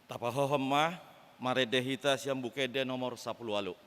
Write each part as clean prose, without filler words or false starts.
Tapahohema maredehita siang bukede nomor 10 alu.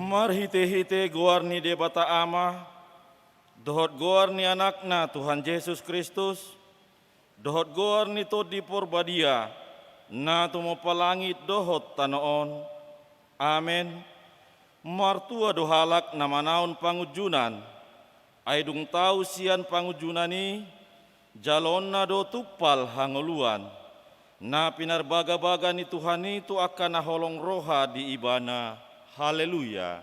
Marhite-hite goarni debata ama, dohot goarni anakna Tuhan Yesus Kristus, dohot goarni to di porbadia, na tumo palangit dohot tanoon. Amen. Martua dohalak na manaon pangujunan, ay dung tau sian pangujunani, jalon na do tupal hanguluan, na pinarbaga-baga ni Tuhan itu akan naholong roha di ibana. Haleluya.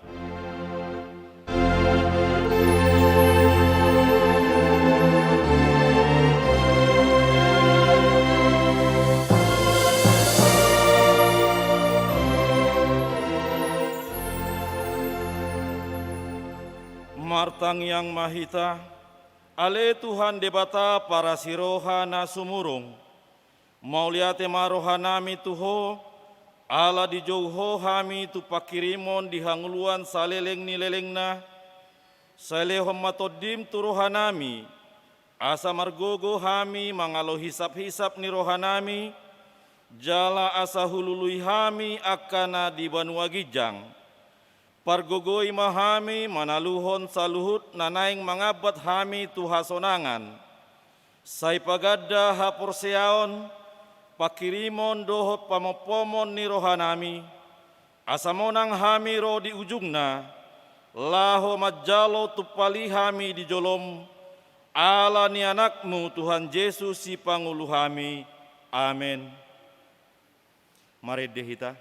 Martang yang mahita, ale Tuhan debata para siroha na sumurung, mauliate marohanami tuho, ala di jauho hami tu pakirimon di hanguluan saleleng ni lelengna, salehom matodim tu rohanami, asa margogo hami mangalo hisap-hisap ni rohanami, jala asa hulului hami akana di banua gijang, pargogoi mahami manaluhon saluhut nanaing mangabat hami tu hasonangan, sai pagadda hapurseaon, pakirimon dohot pamopomon ni rohanami, asamonang hami ro di ujungna, laho majalo tupali hami di jolom, ala ni anakmu Tuhan Yesus si pangulu hami. Amin. Mari dehita.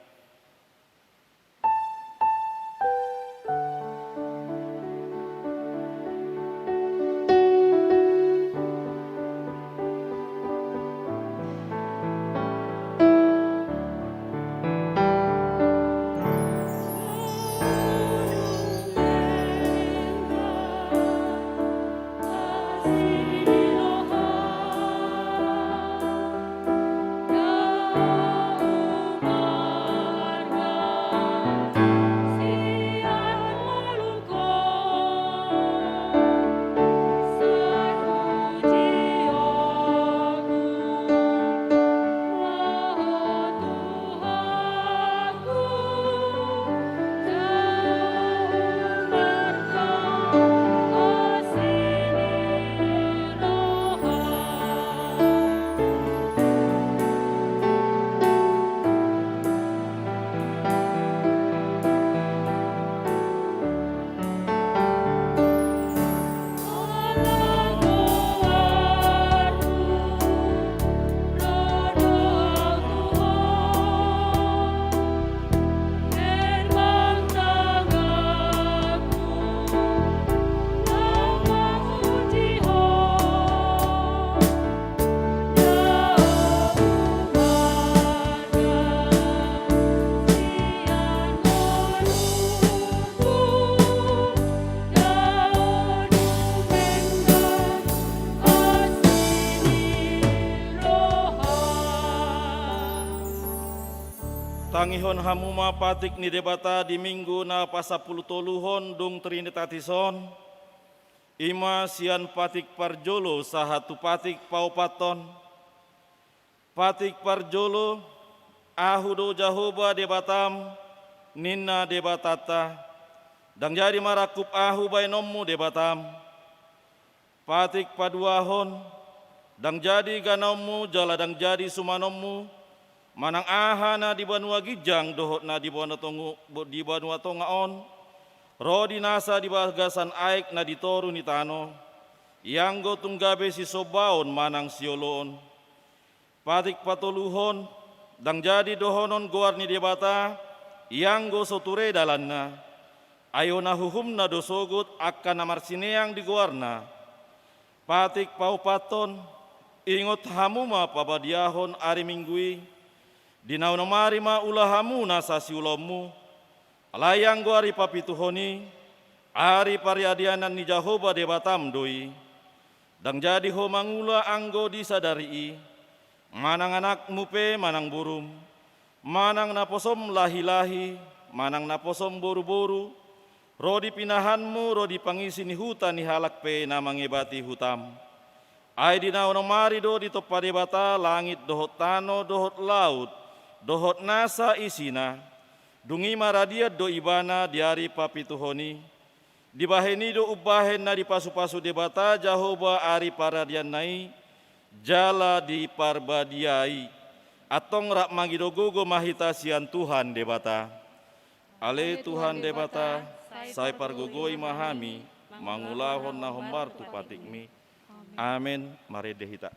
pangihon hamuma patik ni debata di minggu na pasapuluh toluhon dung Trinitatis,on ima sian patik parjolo sahatu patik paupaton patik parjolo ahudo Jahoba debatam ninna debatata dang jadi marakup ahu bainommu debatam patik paduahon dang jadi ganommu jala dang jadi sumanommu manang ahana di banua gijang dohot na di banua tongaon rodi nasa di bagasan aik na ditoru ni tano yang go tunggabe si sobaon manang siolon patik patoluhon dang jadi dohonon goar ni debata yang go soture dalanna ayo na huhumna dosogut akan namar sineang di goarna patik paupaton ingot hamuma pabadiahon ari minggui dinau nomari ma ulahamu nasa siulomu alayang go ari papituhoni ari pariadianan ni Jahoba debatam doi dang jadi ho mangula anggo disadari manang anakmu pe manang burum manang naposom lahi-lahi manang naposom boru-boru rodi pinahanmu rodi pangisi ni hutan ni halak pe na mangebati hutam ai dinau nomari do di topa debata langit dohot tano dohot laut dohot nasa isina dungi maradia do ibana diari papituhoni dibaheni do ubahen na di pasu-pasu debata Jahoba ari paradian nai jala di parbadiai atong rak magidogogo mahita sian Tuhan debata ale Tuhan debata sai pargogoi mahami mangulahon na hombar tu patikmi amin mare dehita.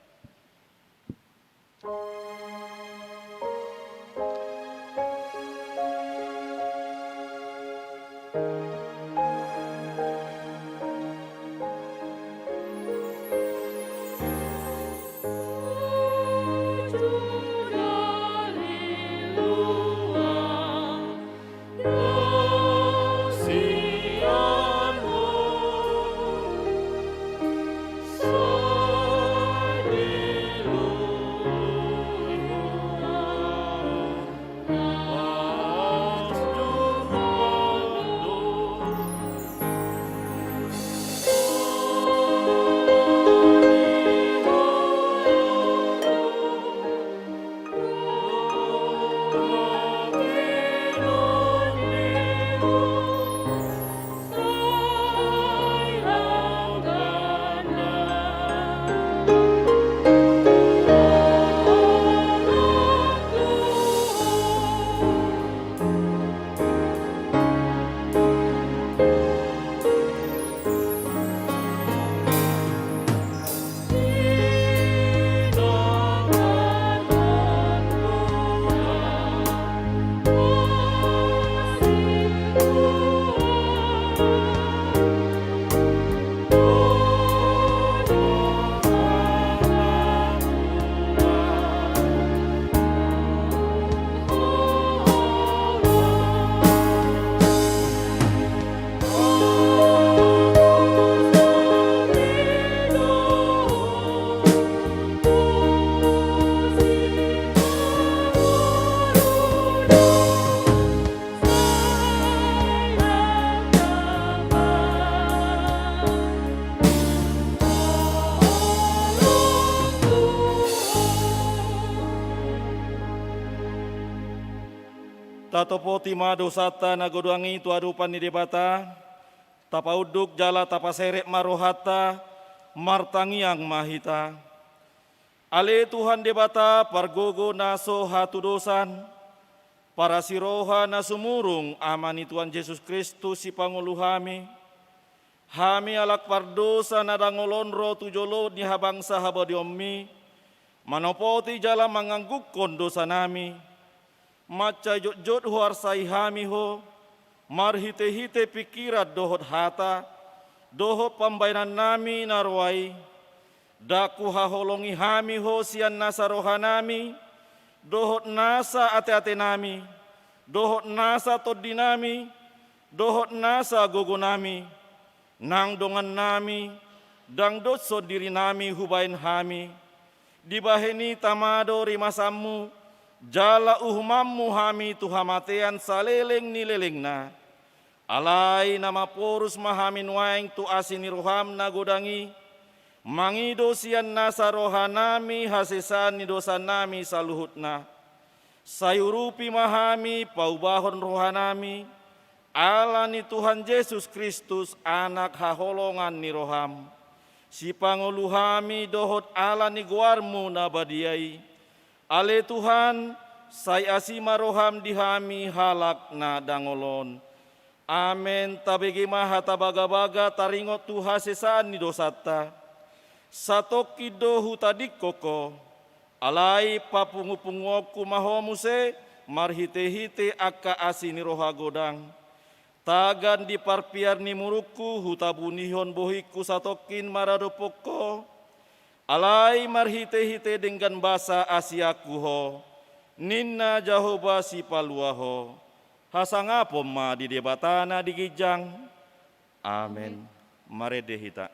Tatopo tima dosata nagoduangi tu adupan ni debata, tapauduk jala tapaseret marohata, martangiang mahita. Ale Tuhan debata pargogo naso hatu dosan, para siroha na sumurung amani Tuhan Yesus Kristus si Pangulu hami alak pardosa na dangolonro tujolo ni habangsa habadiommi, manopoti jala manganggukon dosa nami, maca jot-jot huarsai hami ho, marhite-hite pikirat dohot hata, dohot pambainan nami narwai, daku haholongi hami ho sian nasa rohanami, dohot nasa ate-ate nami, dohot nasa todinami, dohot nasa gogo nami, nang dongan nami, dang dotso diri nami hubain hami, dibaheni tamado rimasammu, jala uhmammu hami tuhamatean saleleng nilelengna, alai nama porus mahamin waeng tu asini roham nagodangi, mangido sian nasa rohanami hasesan ni dosa nami saluhutna, sayurupi mahami paubahon rohanami, ala ni Tuhan Yesus Kristus anak haholongan ni roham, si panguluhami dohot ala ni guarmu nabadiai, ale Tuhan say asima roham dihami halak na dangolon. Amen. Tabegi maha tabaga-baga taringot Tuha sesan ni dosata. Satoki dohu tadik koko, alai papungu-pungoku mahomuse, marhite-hite akka asini roha godang. Tagan di parpiar ni muruku, hutabunihon bohiku satokin maradopoko, alai marhite-hite dengan basa asiaku ho, ninna jahoba si paluaho, hasangapom ma di debatana di gijang. Amen. Mare dehita.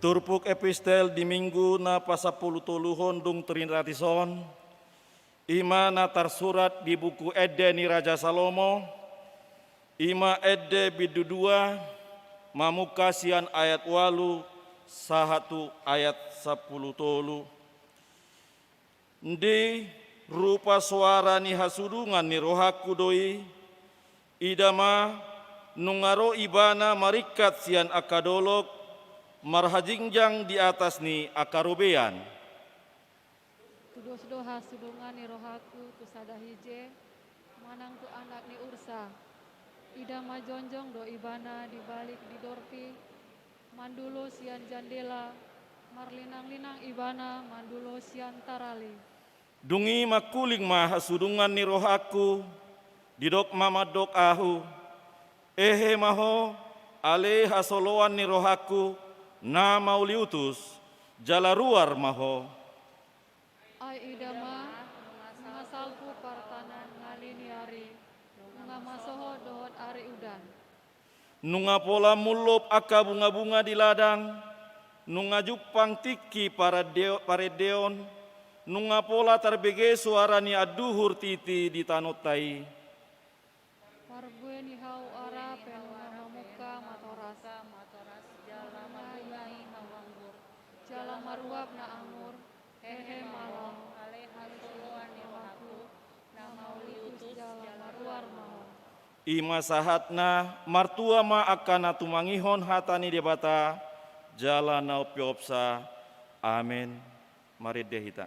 Turpuk epistel di minggu na pasapuluh toluhon dung terinratison, ima na tersurat di buku Ede ni Raja Salomo, ima Ede bidudua, mamuka sian ayat walu, sahatu ayat 10 tolu. Ndi rupa suara ni hasudungan ni rohaku doi, idama nungaro ibana marikat sian akadolok, marhajingjang di atas ni akarobean. Tudos doha sudungan ni rohaku tu sadahije, manang tu anak ni ursa. Ida majonjong do ibana di balik di dorpi, mandulo sian jandela, marlinang-linang ibana mandulo sian tarali. Dungi makuling maha sudungan ni rohaku, didok mamadok ahu, ehe maho, ale hasoloan ni rohaku, na mauliutus, jala ruar maho. Ai idama, ngasalku partanan ngalini ari, ngamasoho dohot ari udan. Nunga pola mulop aka bunga-bunga di ladang, nunga jupang tiki paredeon, nunga pola terbege suara ni aduhur titi di tanotai. Parbue ni hau ara penunga mamuka matorasa, jala maruai hawanggur, jala maruap na anggur, hehe malam, ale hasoloan ni rohaku, na mauli Ima sahatna martua ma akana tumangihon hatani debata jala nau piopsa. Amin. Mari dehita.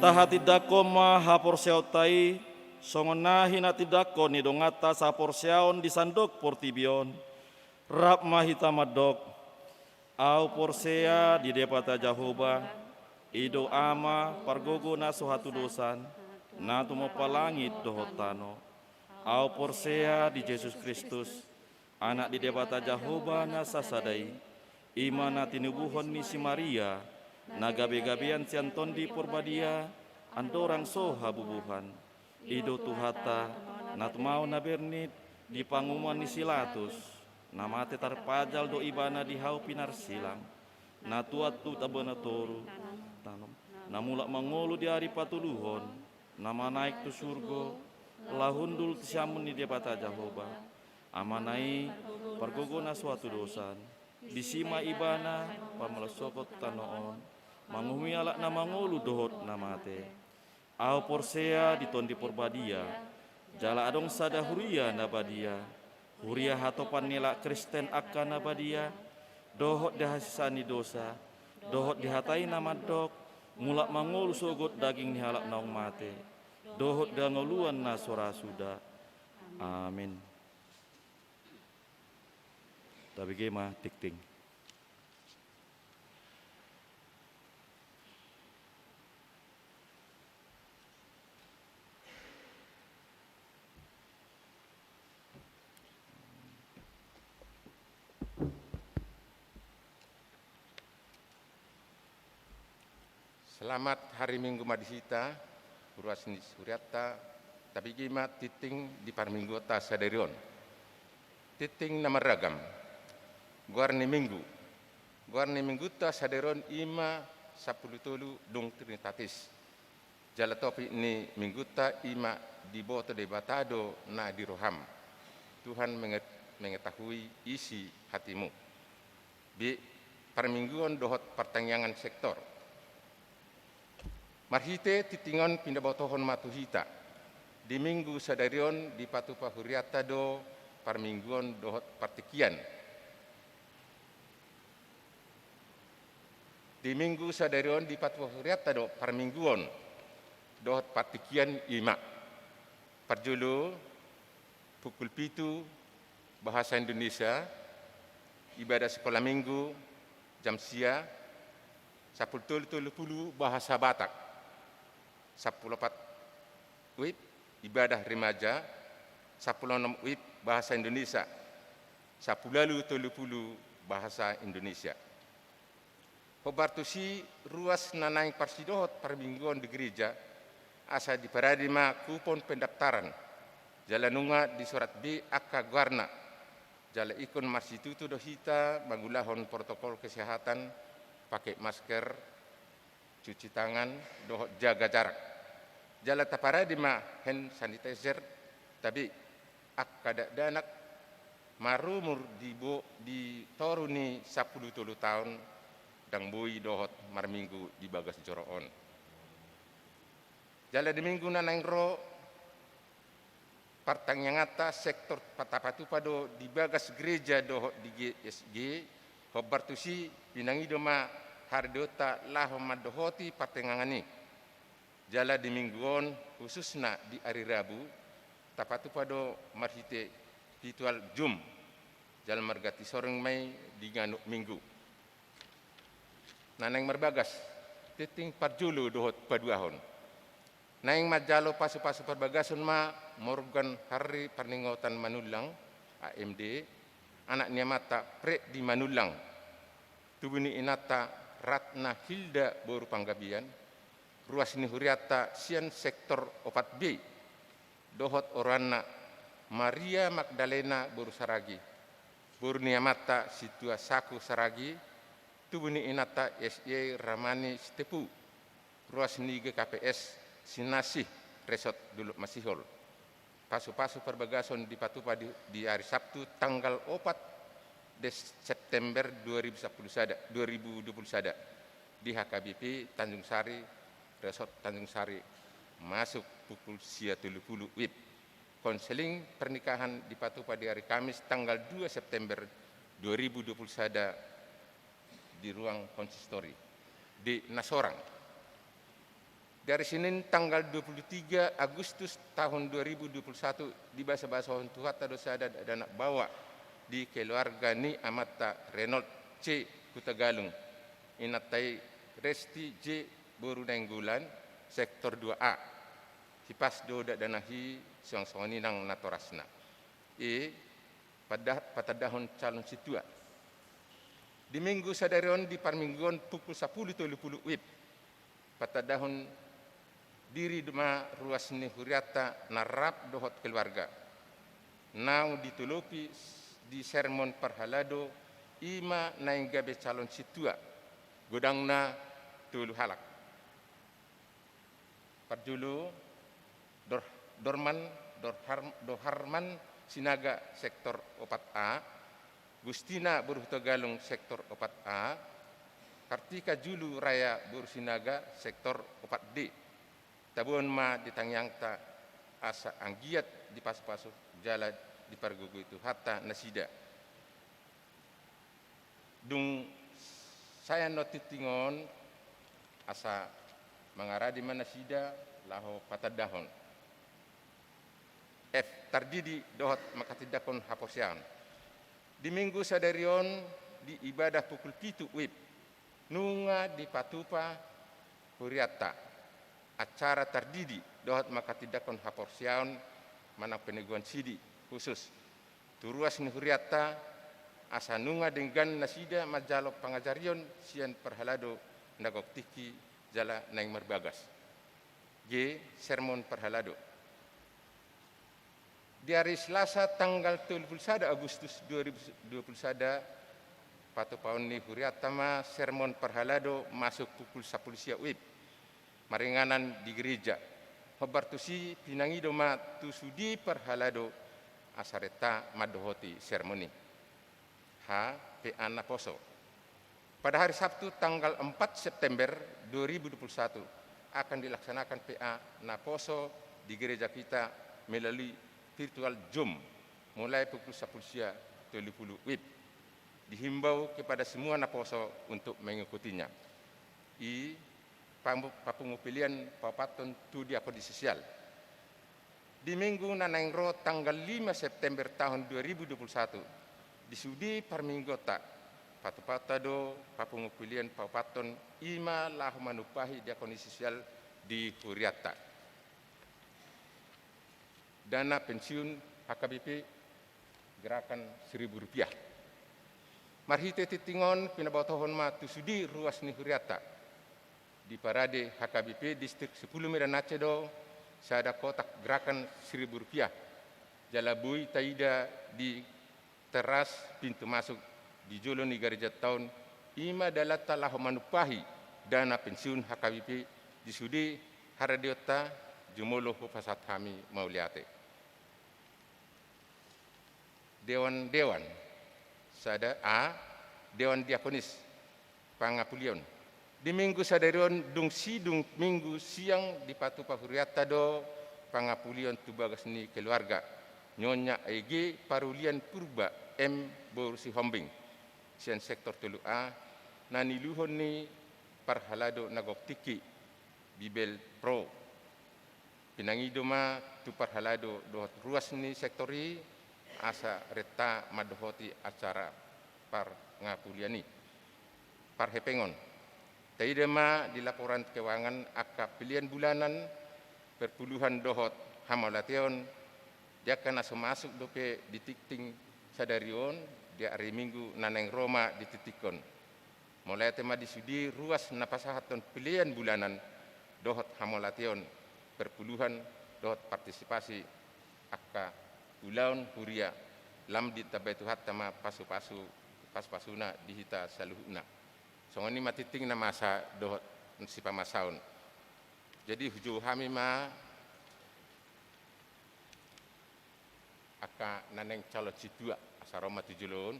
Tahati dako ma hapor seotai songonahi nati dako ni dongata sapor seon di sandok portibion rap mahita madok au porsea di depata Jahoba ido ama pargogo na suhatu dosan na tumo palangit dohotano au porsea di Yesus Kristus anak di depata Jahoba na sasadai ima na tinubuhon ni si Maria na gabe-gabean sianton di porbadia andorang soha bubuhan ido tuhata nat mau na bernit di pangumuan ni silatus namate tarpajal do ibana di hau pinar silang na tuat tu tabana toru tanom namula mangolu di hari patuluhon nama naik tu surgo lahundul siamun ni debata Jahoba amanai pergogona suatu dosan disima ibana pamelasokot tanoon mangumi alak na mangolu dohot namate au porsea di tondi porbadia jala adong sada huria nabadia huria hatopan nila Kristen akan nabadia dohot dihasisani dosa dohot dihatai namadok mulak mangolu sogot daging nihalak naung mate dohot dangoluan na sora suda. Amin. Tapi gema tik-ting. Selamat hari Minggu Madisita, Ruas Suriata, tapi gima titing di Parminggota Sadarion. Titing nama ragam, Guarni Minggu ta Sadarion ima 10 dung Trinitatis. Jala topi ni Mingguta ima di boto de batado na di roham. Tuhan mengetahui isi hatimu. Bi Parmingguan dohot pertanyaan sektor. Marhite titingon pindabotohon matuhita. Di minggu sadarion di patupa huriata do parmingguon dohot partikian. Di minggu sadarion di patupa huriata do parmingguon dohot partikian ima. Parjulu pukul 7 bahasa Indonesia ibadah sekolah minggu jam sia 10.30 bahasa Batak. 14 WIB ibadah remaja, 16 WIB bahasa Indonesia, 10.30 bahasa Indonesia. Hobartusi ruas nanang parsidohot parmingguan di gereja asa di paradima kupon pendaftaran jalanunga di surat B akka guarna jala ikon marsitutu dohita mangulahon protokol kesehatan pakai masker, cuci tangan, dohot jaga jarak. Jala tapara di ma hand sanitizer, tapi kada danak marumur di toru ni 10 tahun dang bui dohot marminggu di bagas joroon. Jala di minggu na nangro partangnyangata sektor patapatu pado di bagas gereja dohot di GSG hobartusi pinangido ma hardota laho madohoti patengangani. Jala di mingguon khususna di hari Rabu tapatu pado marhite ritual jum jal margati soreng mai di nganuk minggu. Naneng marbagas titing parjulu dohot paduahon. Naing majalo pasu-pasu perbagasun ma Morgan Hari Perningotan Manulang AMD anak niamata pre di Manulang tubuni inata Ratna Hilda Boru Panggabian ruas ni huriata sian sektor 4B dohot orana Maria Magdalena Boru Saragi Boru niamata situa Saku Saragi tubuni inata SY Ramani Stepu ruas ni GKPS Sinasih Resort Dulu Masihol. Pasu-pasu perbagason di Patupa di hari Sabtu tanggal 4 September 2021 di HKBP Tanjung Sari Resort Tanjung Sari masuk pukul 7.30 WIB. Konseling pernikahan di Patupa di hari Kamis tanggal 2 September 2021 di ruang konsistori di Nasorang. Dari Senin tanggal 23 Agustus tahun 2021 di bahasa-bahasa Tuhat dosada dan bawa di keluarga ni amata Renault C Kutagalung inatai Resti J Boru Nenggulan sektor 2A hipas do danahi siang-siangani nang natorasna pada patadahon calon situa di minggu sadarion di parmingguan pukul 10.30 WIB patadahon diri dema ruas ni huriata narap dohot keluarga. Nau ditulupi di sermon perhalado ima naing gabe calon situa godangna tulu halak. Parjulu Doharman Sinaga sektor 4A, Gustina Buruh Tegalung sektor 4A, Kartika Julu Raya Buruh Sinaga sektor 4D. Tabuan ma ditangyangta asa anggiat di pasu-pasu jala di pargugu itu hatta nasida. Dung saya notitingon asa mengaradi manasida laho patadahon. F tardidi dohot makatidakon haposian. Di minggu sadarion di ibadah pukul 7 WIB nunga di Patupa Huriata. Acara tardidi dohot makatidakon haporsiaon manang peneguan sidi khusus turuas ni huriata asanunga dengan nasida majalo pangajarion sian perhalado nagok tiki jala naing marbagas G sermon perhalado di hari Selasa tanggal 31 Agustus 2021 Patupaon ni huriata ma sermon perhalado masuk pukul 10 siang WIB maringanan di gereja hobartusi pinangido ma tusudi perhalado asareta madohoti sermoni PA Naposo pada hari Sabtu tanggal 4 September 2021 akan dilaksanakan PA Naposo di gereja kita melalui virtual Zoom mulai pukul 10.30 WIB. Dihimbau kepada semua Naposo untuk mengikutinya. Papungupilian papaton tu di akodi sosial. Di minggu nanengro tanggal 5 September tahun 2021 di Sudi Parminggota Patupatado papungupilian papaton ima lahu manupahi di akodi sosial di Huriata. Dana pensiun HKBP gerakan Rp1.000. Marhite titingon pinabotohon ma tu Sudi ruas ni Huriata. Di parade HKBP distrik 10 Medan Aceh do sada kotak gerakan Rp1.000 jalabui taida di teras pintu masuk di Jolo ni gereja tahun ima dalata lahu manupahi dana pensiun HKBP di sudi haradiota jumolo fasat kami mauliate. Dewan sada Dewan Diakonis Pangapulion. Di minggu sadarion dung minggu siang di Patu Pahuriata do Pangapulion tubagas ni keluarga. Nyonya EG Parulian Purba M Borusi Hombing. Sian sektor telu A nani luhon ni parhalado nagoktiki Bibel Pro. Pinangido ma tu parhalado dohot ruas ni sektori asa reta madohoti acara par ngapuliani par hepengon. Taidema di laporan keuangan akap pilihan bulanan perpuluhan dohot hamalation dia kana masuk dope ditikting sadarion dia hari Minggu naneng Roma dititikon. Mulai tema disudi ruas napasahaton pilihan bulanan dohot hamalation perpuluhan dohot partisipasi akka ulaun huria lam ditabaitu hatta pasu-pasu pas-pasuna dihita saluhuna. Songoni matiting na masa dohot si pamasaun. Jadi huju hami ma aka naneng calon situa asaroma tujulun.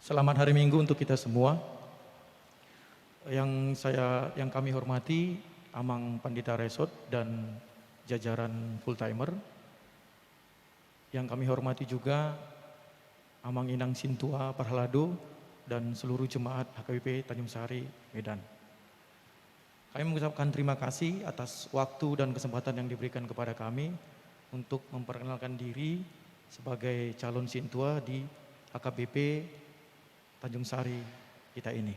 Selamat hari Minggu untuk kita semua. Yang kami hormati Amang Pandita Resort dan jajaran full timer. Yang kami hormati juga Amang Inang Sintua Parhalado dan seluruh jemaat HKBP Tanjung Sari Medan. Kami mengucapkan terima kasih atas waktu dan kesempatan yang diberikan kepada kami untuk memperkenalkan diri sebagai calon Sintua di HKBP Tanjung Sari kita ini.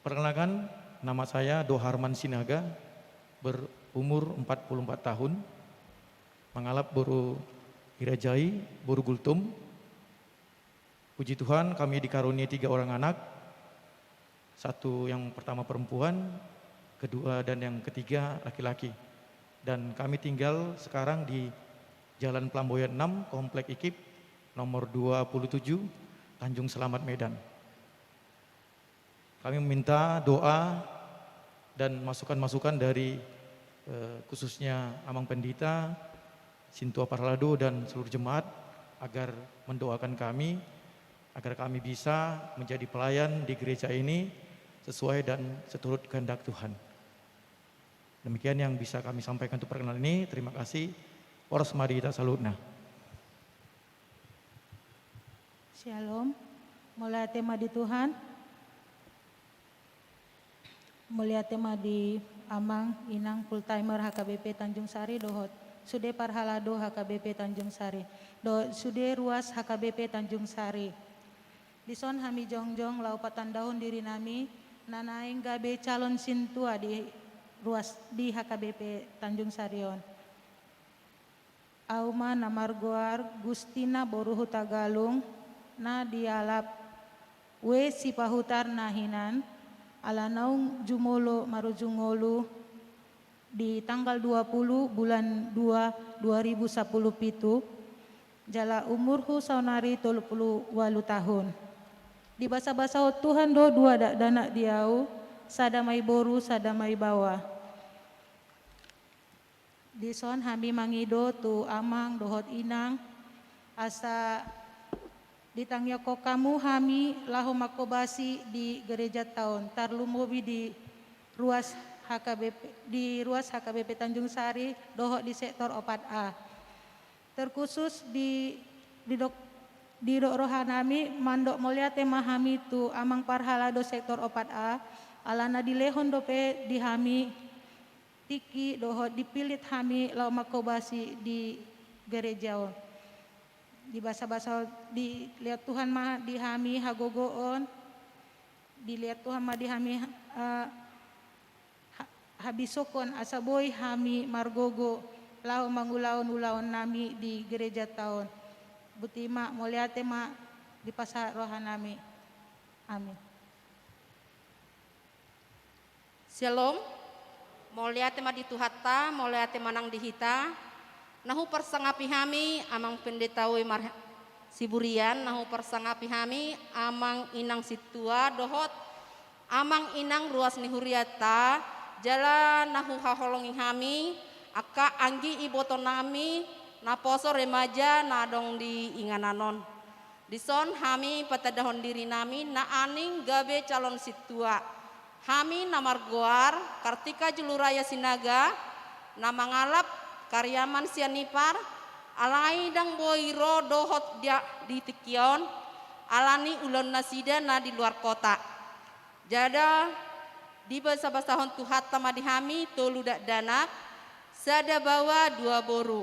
Perkenalkan, nama saya Doharman Sinaga, berumur 44 tahun, mengalap boru Irajai, boru Gultum. Puji Tuhan kami dikaruniai 3 orang anak, satu yang pertama perempuan, kedua dan yang ketiga laki-laki. Dan kami tinggal sekarang di Jalan Pelamboyan 6, Komplek IKIP, nomor 27, Tanjung Selamat, Medan. Kami meminta doa dan masukan-masukan dari khususnya Amang Pendita, Sintua Parhalado dan seluruh jemaat agar mendoakan kami, agar kami bisa menjadi pelayan di gereja ini sesuai dan seturut kehendak Tuhan. Demikian yang bisa kami sampaikan untuk perkenalan ini. Terima kasih. Ors mari kita salutna. Shalom, mulia tema di Tuhan, mulia tema di Amang Inang full timer HKBP Tanjung Sari dohot sude parhalado HKBP Tanjung Sari dohot sude ruas HKBP Tanjung Sari. Dison hami jongjong laupatan daun diri nami nanaing gabe calon sintua di ruas di HKBP Tanjung Sarion. Auma namargoar Gustina Boruhu Tagalung na dialap we sipahutar nahinan alanaung jumolo marujungolu di tanggal 20 bulan 2 2010 pitu jala umurhu saunari 38 tahun di basa-basa Tuhan do dua dana diau sadamai boru sadamai bawah di son hami mangido tu amang dohot inang asa ditangya ko kamu hami lahu makobasi di gereja tahun tarlumobi di ruas HKBP Tanjung Sari dohok di sektor 4A. Terkhusus di dok rohanami mandok mulia tema hami tu amang parhalado sektor 4A alana di lehon dope di hami tiki dohok dipilit hami lahu makobasi di gereja. di basa-basa dilihat Tuhan mah dihami hagogoon, dilihat Tuhan mah dihami habisokon asaboy hami margogo lau mangulaon-ulaon nami di gereja tahun. Butima moliate ma di pasar rohan nami. Amin. Shalom. Moliate ma di tuhata, moliate manang dihita. Nahu persangapi hami amang pendetawi mar siburian, nahu persangapi hami amang inang situa dohot, amang inang ruas ni huriata, jala nahu haholongi hami, aka anggi iboto nami, naposo remaja nadong di ingananon. Dison hami patadahon diri nami na aning gabe calon situa. Hami namargoar Kartika Juluraya Sinaga namangalap karyaman sianipar alai dang boiro dohot dia di tikion alani ulon nasida na di luar kota. Jada di basa-basahon tuhat tamadihami tolu dak danak sada bawa 2 boru.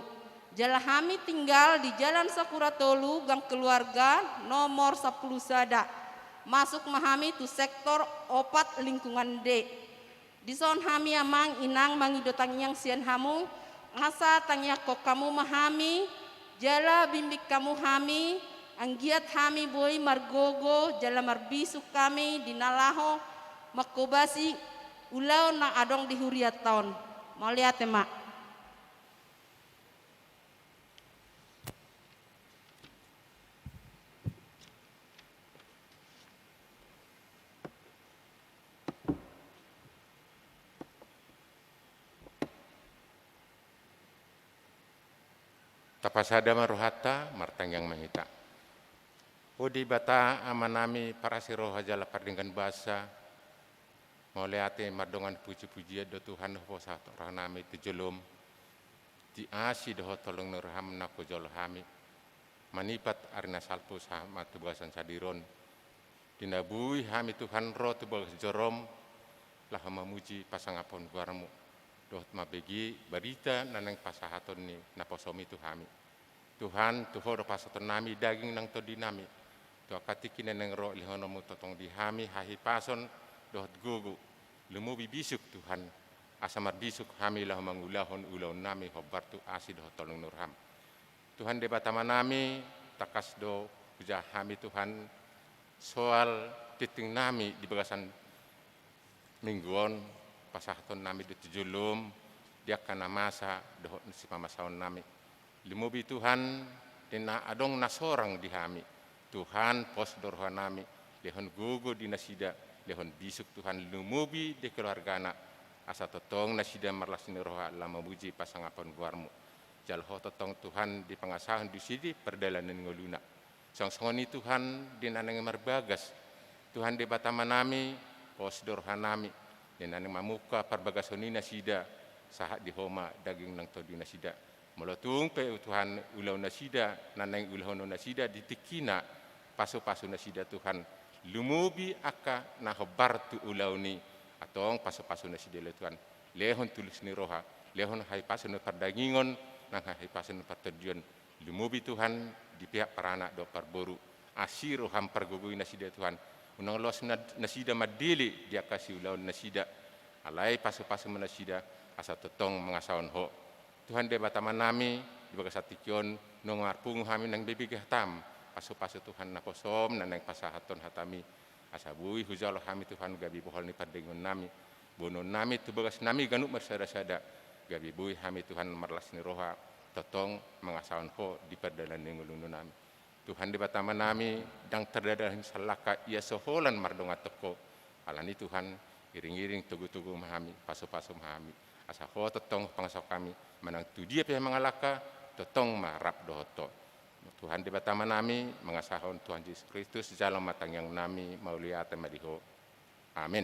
Jala hami tinggal di Jalan Sakura Tolu gang keluarga nomor 10 sada. Masuk mahami tu sektor opat lingkungan D. Di son hami amang inang mangidotang yang sian hamu asa tanya kok kamu mahami jala bimbik kamu hami anggiat hami boy margogo jala marbisuk kami dinalaho makobasi ulau na adong di huriat tahun mau lihat mak. Tapasada maruhata martang yang mangita. Udi bata amanami para siroha jala pardingkan bahasa. Mauleate mardongan puji-puji do Tuhan ho satu orang nami tujulum. Di asi do tolong nurham nako jolo hami. Manipat arina salpu sama tugasan sadiron. Dinabui hami Tuhan roh tubagas jorom. Lah mamuji pasangapon guarmu. Doh mabegi barita nanang pasahaton ni naposomi tu hami. Tuhan tuho do pasaton nami daging nang to dinami. To katiki nanang ro lihono mu totong di hami hahi pason doh gugu. Lemu bisuk Tuhan asamar bisuk hami lah mangulahon ulahon nami hobar tu asi doh tolong nurham. Tuhan debatama nami takas do puja hami Tuhan soal titing nami di bagasan mingguon pasahaton nami di tujulum dia kana masa dohot si pamasaon nami limubi Tuhan dina adong nasorang di hami Tuhan pos dorha nami lehon gugu di nasida lehon bisuk Tuhan limubi di keluargana asa totong nasida marlasini roha lama muji pasangapon guarmu jalho totong Tuhan di pangasahan di sidi perdalanan ngoluna songsongoni Tuhan di nanang marbagas Tuhan di batama nami pos dorha nami dan nang mamuka parbagasoni nasida sahat di homa daging nang to di nasida molotung pe Tuhan ulau nasida nanang ulau nasida ditikina pasu-pasu nasida Tuhan lumubi aka na hobar tu ulau ni atong pasu-pasu nasida le Tuhan lehon tulis ni roha lehon hai pasu no pardagingon nang hai pasu no parterjun lumubi Tuhan di pihak parana do parboru asiru ham pargugui nasida Tuhan unang los nasida madili dia kasih ulau nasida alai pasu-pasu nasida asa totong mengasawan ho Tuhan de bataman nami di bagasatikion nongarpung hami nang bibig hatam pasu-pasu Tuhan naposom nanang pasahaton hatami asa bui hujalo hami Tuhan gabi bohol ni pardengon nami bonon nami tu bagas nami ganuk marsada-sada gabi bui hami Tuhan marlas ni roha totong mengasawan ho di perdalan ngulunu nami Tuhan di batama nami dang terdadahin salaka ia soholan mardonga toko alani Tuhan iring-iring tugu-tugu mahami pasu-pasu mahami asa ho totong pangsok kami manang tu dia pihak mengalaka totong marap dohoto Tuhan di batama nami mengasahon Tuhan Yesus Kristus jalan matang yang nami maulia temadiho amin.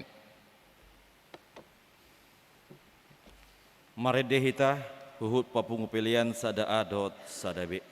Maredehita huhut papungu pilihan sada adot sadabe.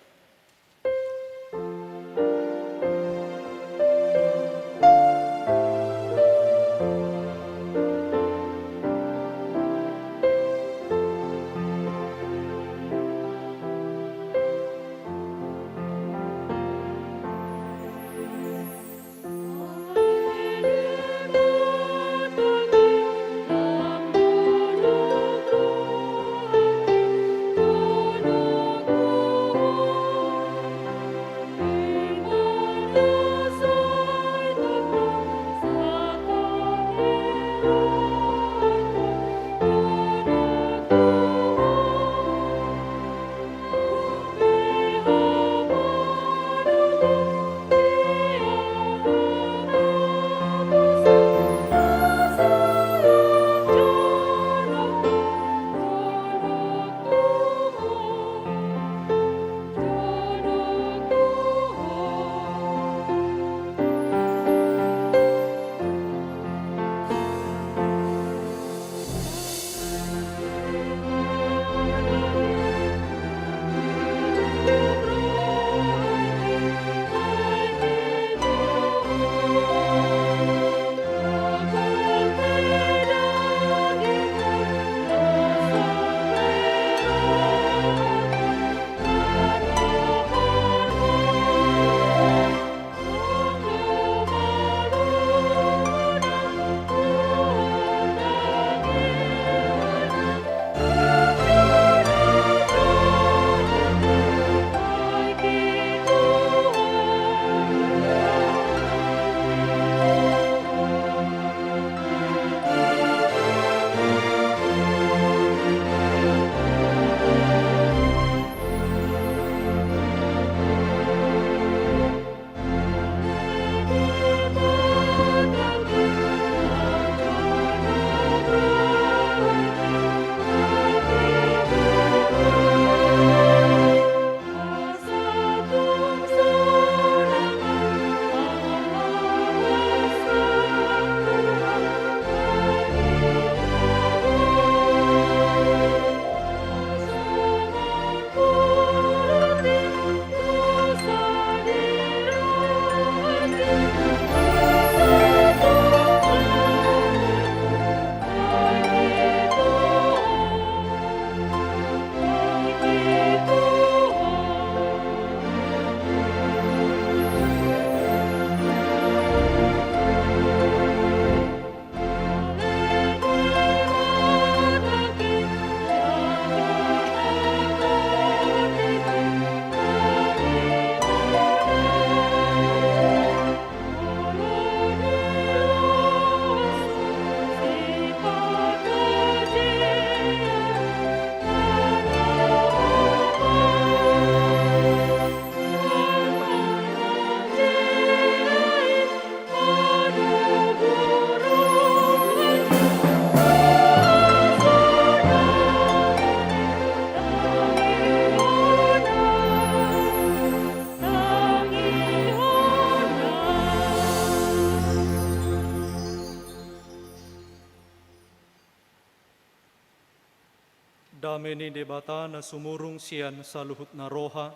dameni debata na sumurung sian saluhut na roha,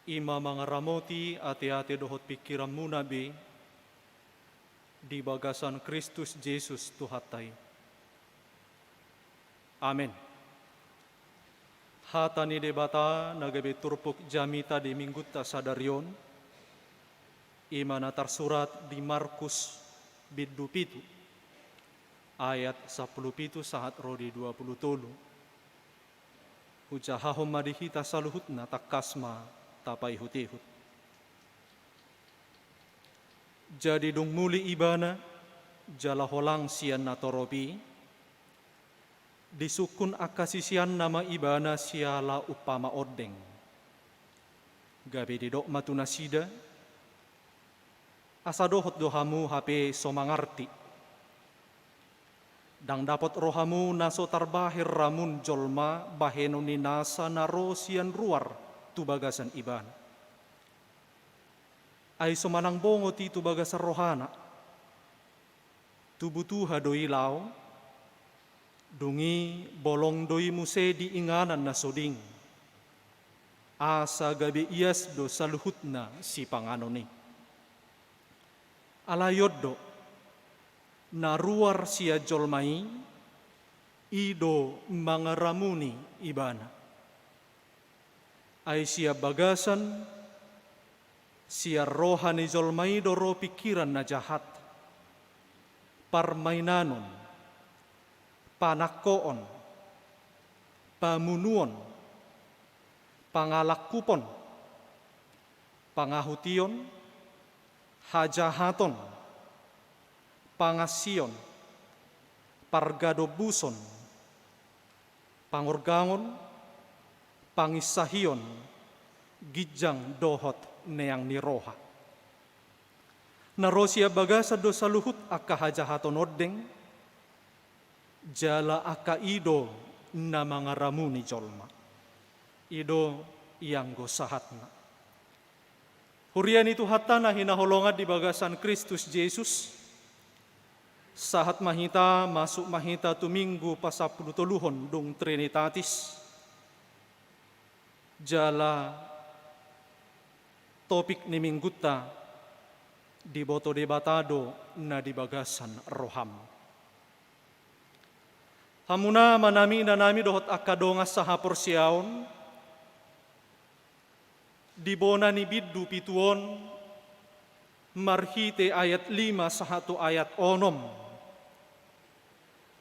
ima mga ramoti ati-ati dohot pikiran munabi, di bagasan Kristus Jesus Tuhatay. Amen. Hata ni debata nagabi turpuk jamita di mingguta sadaryon, ima na tersurat di Markus biddu pitu, ayat 17 sahat rodi 20 hujahahom madihita saluhutna takasma tapai hutihut. Jadi dung muli ibana jala holang sian natoropi disukun akasisian nama ibana siala upama odeng gabe didok matuna sida asa dohot dohamu hape somangarti dang dapat rohamu naso tarbahir ramun jolma baheno ni nasa naro sian ruar tu bagasan iban ay somanang bongo ti tu bagasan rohana tubutuha doi lao dungi bolong doi muse di inganan na soding asa gabi ias do saluhutna si panganoni alayoddo na ruar sia jolmai ido mangaramuni ibana ay sia bagasan sia rohani jolmai doro pikiran na jahat parmainanon panakkoon pamunuon pangalakupon pangahution hajahaton pangasion pargadobuson pangorgangon pangisahion gijang dohot neang niroha narosia bagasa dosa luhut akka hajahaton oddeng jala akka ido na mangaramuni jolma ido yang gosahatna hurian itu hatana hinaholongan di bagasan Kristus Yesus sahat mahita masuk mahita tu minggu pasapuluh toluhon dung Trinitatis jala topik ni mingguta di boto debatado na di bagasan roham hamuna manami na nami dohot akadongas saha porsiaon di bona ni biddu pituon marhite ayat 5 sahatu ayat onom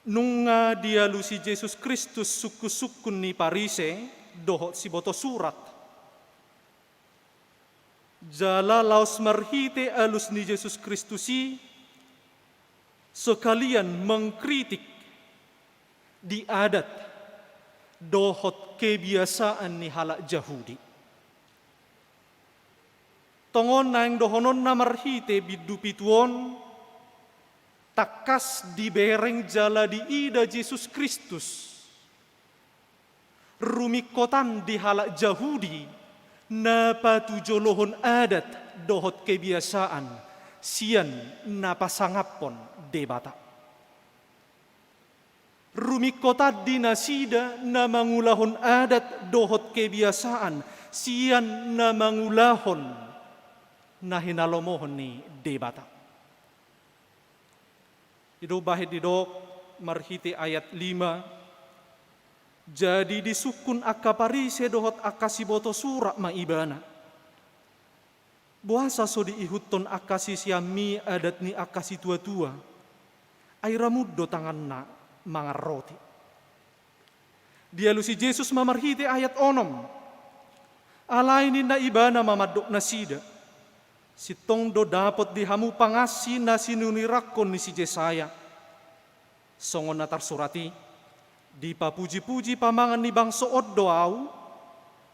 nunga dialu si Yesus Kristus suku-sukun ni parise dohot si boto surat jala laos marhite alus ni Yesus Kristusi sekalian mengkritik di adat dohot kebiasaan ni halak Yahudi tongon nang dohonon na marhite biddu pituon takas di bereng jala di ida Yesus Kristus rumikotan di halak Yahudi napa tujolohon adat dohot kebiasaan sian napa sangapon debata rumikotad di nasida na mangulahon adat dohot kebiasaan sian na mangulahon na hinalomohon ni debata ido bahid didok marhite ayat 5 jadi disukun akaparise dohot akasiboto surak maibana buasa so diihuton akasi siami adat ni akasi tua-tua airamuddo tangan na mangarroti dia lusi Yesus mamarhite ayat onom alainin na ibana mamadok na sida sitong do dapat dihamu pangasi na sinunirakon ni si Jesaya songon na tarsurati di papuji-puji pamangan ni bangso oddoau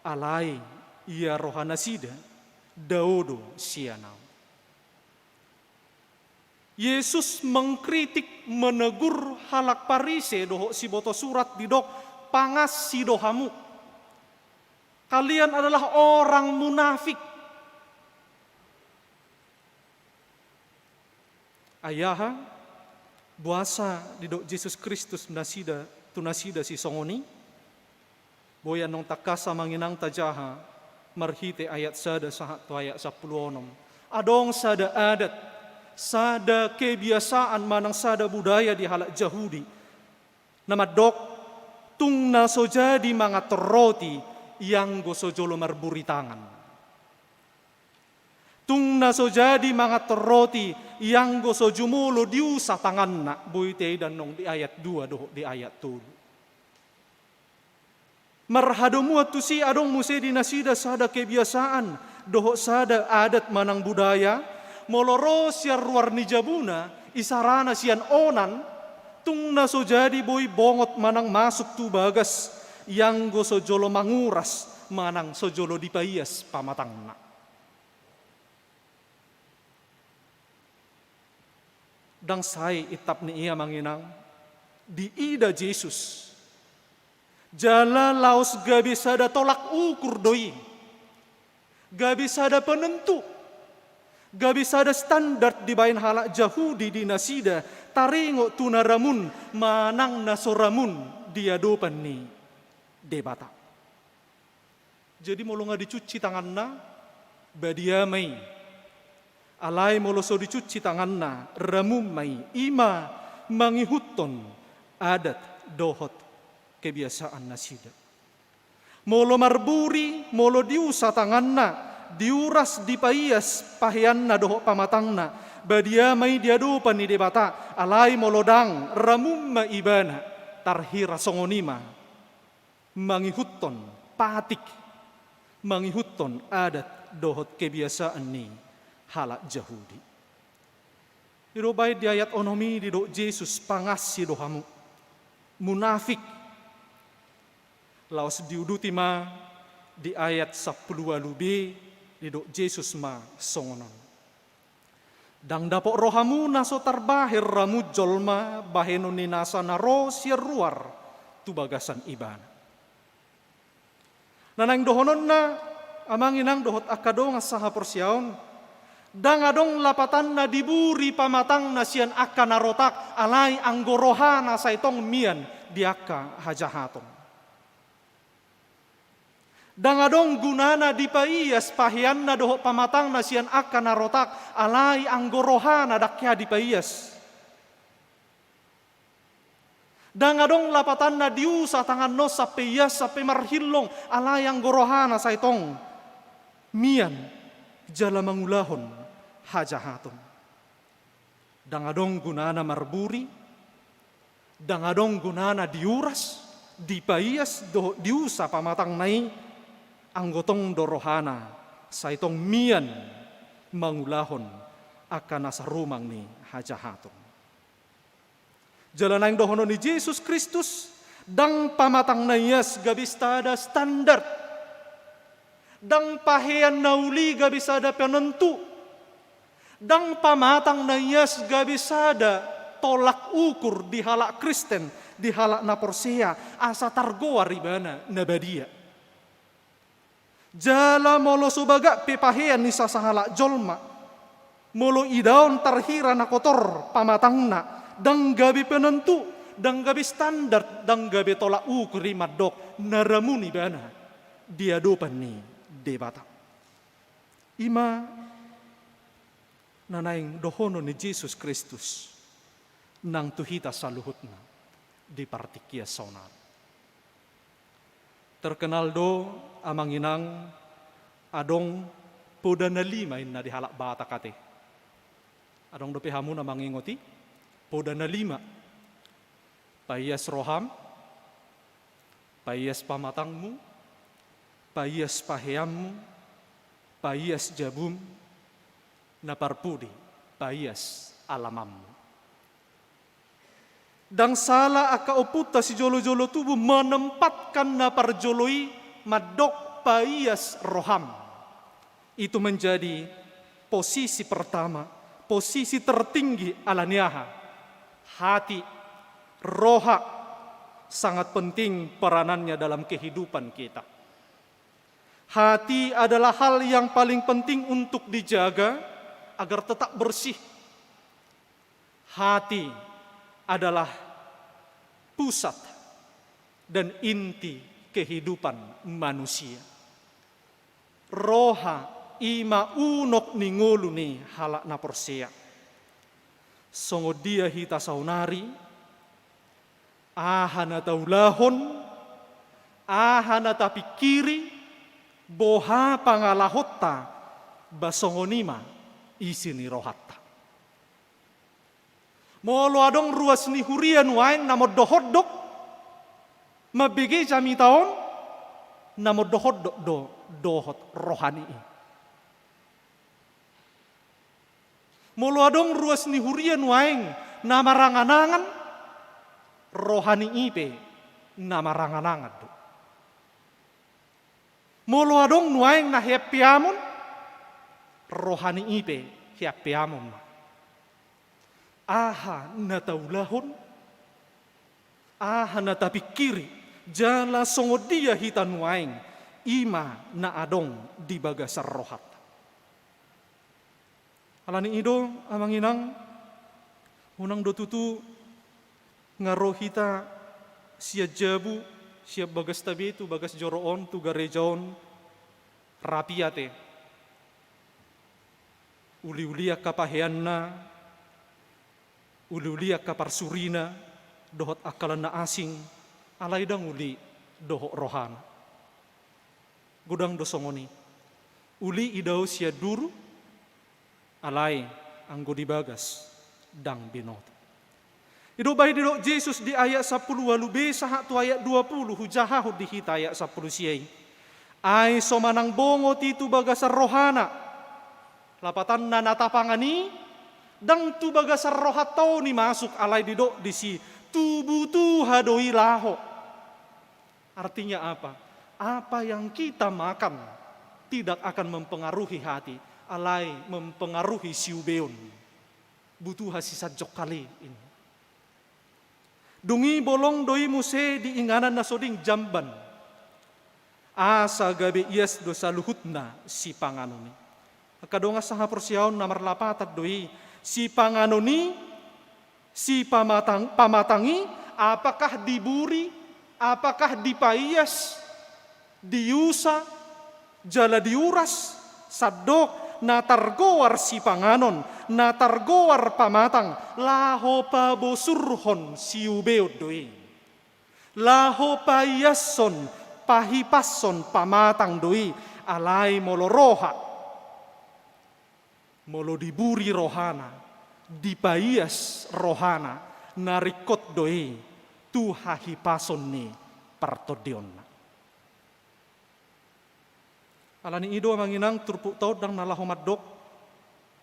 alai ia rohana sida daodo sianau Yesus mengkritik menegur halak parise doho si boto surat didok pangas si dohamu kalian adalah orang munafik ayaha buasa didok Yesus Kristus nasida tunasida si songoni, boyan nong takasa manginang tajaha, marhite ayat sada sahat to ayat 10. Adong sada adat, sada kebiasaan manang sada budaya di halak Yahudi. Nama dok tung naso jadi mga roti yang goso jolo marburi tangan. Tung naso jadi mga roti yang goso jumulo diusa tangan na buite dan nong di ayat 2 doh di ayat 7. Marhadomu tu si adong muse dinasida sada kebiasaan doh sada adat manang budaya moloro siar ruar ni jabuna isarana sian onan tung naso jadi boy bongot manang masuk tu bagas yang goso jolo manguras manang sojolo dipaias pamatangna. Dang say itap ni iya manginang di ida Jesus jala laos gabi sada tolak ukur doi, gabi sada penentu, gabi sada standar di bain halak Yahudi di nasida taringo tunaramun manang nasoramun diadopan ni debata. Jadi molo nga dicuci tangan na badiamay. Alay molo so dicuci tangan na ramum may ima mangihuton adat dohot kebiasaan nasida. Molo marburi, molo diusa tangan na, diuras dipaias pahian na dohot pamatang na, badiamay diadupan ni debata, alay molodang ramum maibana, tarhira songonima, mangihuton patik, mangihuton adat dohot kebiasaan ni halak Yahudi. Irobay di ayat onomi di do Jesus pangasi dohamu munafik. Laos diuduti ma di ayat 10 lubi di do Jesus ma songonon. Dang dapok rohamu naso tarbahir ramu jolma baheno ni nasa naro siar ruar tu bagasan iban. Nanang dohonon na amang inang dohot akado nga saha porsiaon. Dang adong lapatan na diburi pamatang na sian akka narotak alay anggoroha na sa itong mian diaka hajahatong. Dang adong gunana dipaias pahian na doho pamatang na sian akka narotak alay anggoroha na dakya dipaias. Dang adong lapatan na diusa tangan no sa piyas sa pemarhilong alay anggoroha na sa itong mian jala mangulahon hajahaton. Dangadong gunana marburi, dangadong gunana diuras, dipaias, diusa pamatang nai, anggotong dorohana, sa itong mian mangulahon akan nasa rumang ni hajahaton. Jalan ang dohono ni Jesus Kristus, dang pamatang naias gabistada standar, dang pahean nauli gabisada penentu, dang pamatang na iyas gabisada tolak ukur di halak Kristen, di halak na porsia, asa targoa ribana nabadia. Jala molo subaga pepahean ni sasahalak jolma, molo idaon tarhira na kotor pamatang na, dang gabi penentu, dang gabi standar, dang gabi tolak ukur rimadok, naramuni bana, diadopan ni debata. Ima nanaing dohono ni Jesus Kristus nang tuhita sa luhut na di partikia sonar. Terkenal do amang inang adong poda na lima na di halak bata kate. Adong do pehamu na mangingoti poda na lima. Payas roham, payas pamatangmu, payas paheammu, payas jabum, naparpudi payas alamammu. Dang sala aka oputa si jolo-jolo tubuh menempatkan naparjoloi madok payas roham. Itu menjadi posisi pertama, posisi tertinggi alaniaha. Hati, roha sangat penting peranannya dalam kehidupan kita. Hati adalah hal yang paling penting untuk dijaga agar tetap bersih. Hati adalah pusat dan inti kehidupan manusia. Roha ima unok ni ngolu ni halak na persea. Songo dia hita saunari, ahana taulahon, ahana tapikiri, boha pangalahota, basongonima isini rohatta. Molo adong ruas ni hurian wain namo dohodok, mabege jami taon, namo dohodok dohot rohani. Molo adong ruas ni hurian wain nama ranganangan, rohani ipe nama ranganangan do. Molo adong nuaing na hepiamon, rohani ipe hepiamon. Aha na taulahon, aha na tapikiri, jala songo dia hita nuaing, ima na adong di bagasar rohat. Alani ido amang inang, unang do tutu ngarohita sia jabu, sia bagas tabetu, bagas joroon, tu garejaon, rapiate. Uli-uliak kapaheanna, uli-uliak kaparsurina, dohot akalan na asing, alay dang uli dohot rohana. Gudang dosongoni, uli idaw sia duru, alay anggo dibagas, dang binoto. Ido bayi didok Yesus di ayat 10 walube sahak tu ayat 20 hujahahu di hita ayat 10 siai. Ay somanang bongo titu bagasar rohana. Lapatan na natapangani dang tu bagasar rohatau ni masuk alay didok di si tubuh tu hadoi laho. Artinya apa? Apa yang kita makan tidak akan mempengaruhi hati, alay mempengaruhi siubeon. Butuh hasisat jok kali ini. Dungi bolong doi muse di inganan nasoding jamban. Asa gabe ias dosa luhutna si panganoni. Kadonga saha persiaon namar lapatat doi si panganoni, si pamatangi, apakah diburi, apakah dipaias, diusa, jala diuras, sadok, natargowar si panganon, natargowar pamatang, laho pabosurhon si ubeod doi. Laho paiason, pahipason pamatang doi, alay moloroha. Molo diburi rohana, dipaias rohana, narikot doi, tu hahipason ni partodionna. Alani ido manginang turpuk taut dang nalahomadok,